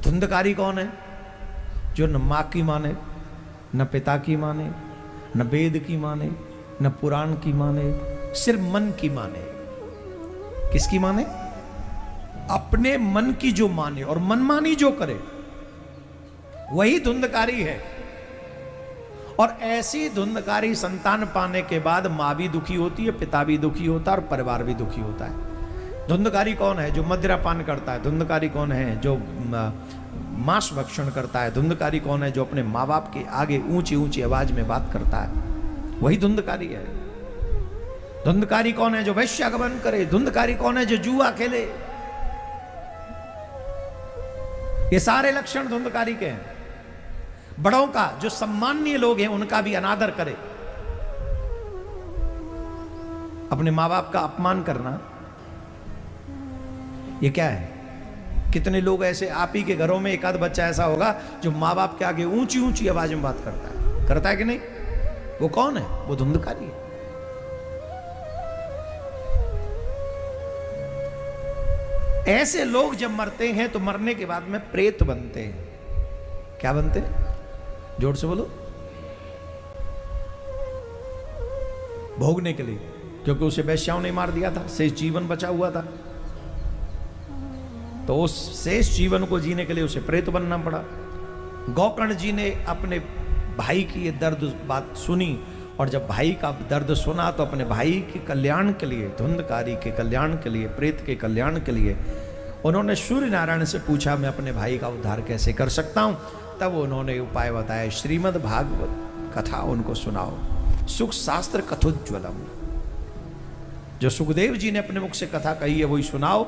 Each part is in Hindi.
धुंधकारी कौन है? जो न माँ की माने, न पिता की माने, न वेद की माने, न पुराण की माने, सिर्फ मन की माने। किसकी माने? अपने मन की जो माने और मनमानी जो करे वही धुंधकारी है। और ऐसी धुंधकारी संतान पाने के बाद माँ भी दुखी होती है, पिता भी दुखी होता है और परिवार भी दुखी होता है। धुंधकारी कौन है? जो मदिरापान करता है। धुंधकारी कौन है? जो मांस भक्षण करता है। धुंधकारी कौन है? जो अपने माँ बाप के आगे ऊंची ऊंची आवाज में बात करता है, वही धुंधकारी है। धुंधकारी कौन है? जो वैश्यागमन करे। धुंधकारी कौन है? जो जुआ खेले। ये सारे लक्षण धुंधकारी के हैं। बड़ों का, जो सम्माननीय लोग हैं, उनका भी अनादर करे। अपने माँ बाप का अपमान करना, ये क्या है? कितने लोग ऐसे, आप ही के घरों में एक आध बच्चा ऐसा होगा जो माँ बाप के आगे ऊंची ऊंची आवाज में बात करता है कि नहीं? वो कौन है? वो धुंधकारी है। ऐसे लोग जब मरते हैं तो मरने के बाद में प्रेत बनते हैं। क्या बनते हैं? जोर से बोलो। भोगने के लिए, क्योंकि उसे वैश्याओं ने मार दिया था, शेष जीवन बचा हुआ था, तो उस शेष जीवन को जीने के लिए उसे प्रेत बनना पड़ा। गोकर्ण जी ने अपने भाई की ये दर्द बात सुनी, और जब भाई का दर्द सुना तो अपने भाई के कल्याण के लिए, धुंधकारी के कल्याण के लिए, प्रेत के कल्याण के लिए उन्होंने सूर्य नारायण से पूछा, मैं अपने भाई का उद्धार कैसे कर सकता हूं? तब उन्होंने उपाय बताया। श्रीमद् भागवत कथा उनको सुनाओ, सुख शास्त्र कथोज्वलम। जो सुखदेव जी ने अपने मुख से कथा कही है वही सुनाओ।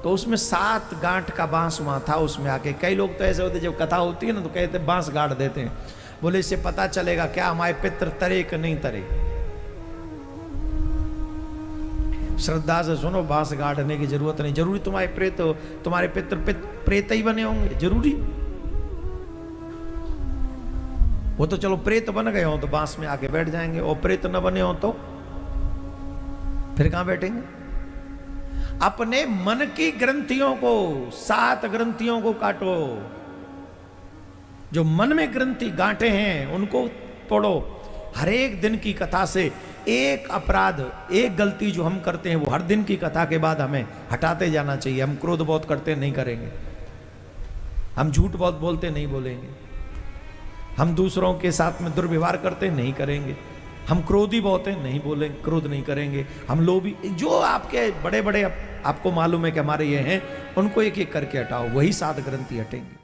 तो उसमें 7 गांठ का बांस वहां था। उसमें आके कई लोग तो ऐसे होते, जब कथा होती है ना तो कहते बांस गाड़ देते हैं। बोले इससे पता चलेगा क्या हमारे पितर तरे कि नहीं तरे। श्रद्धा से सुनो, बांस गाड़ने की जरूरत नहीं। जरूरी तुम्हारे पितर प्रेत ही बने होंगे? जरूरी? वो तो चलो प्रेत बन गए हो तो बांस में आके बैठ जाएंगे, और प्रेत न बने हो तो फिर कहां बैठेंगे? अपने मन की ग्रंथियों को, 7 ग्रंथियों को काटो। जो मन में ग्रंथि गांठे हैं उनको तोड़ो। हर एक दिन की कथा से एक अपराध, एक गलती जो हम करते हैं वो हर दिन की कथा के बाद हमें हटाते जाना चाहिए। हम क्रोध बहुत करते नहीं करेंगे, हम झूठ बहुत बोलते नहीं बोलेंगे, हम दूसरों के साथ में दुर्व्यवहार करते नहीं करेंगे, हम क्रोधी बहुत हैं नहीं बोलेंगे, क्रोध नहीं करेंगे, हम लोभी, जो आपके बड़े बड़े आपको मालूम है कि हमारे ये हैं, उनको एक एक करके हटाओ, वही 7 ग्रंथि हटेंगे।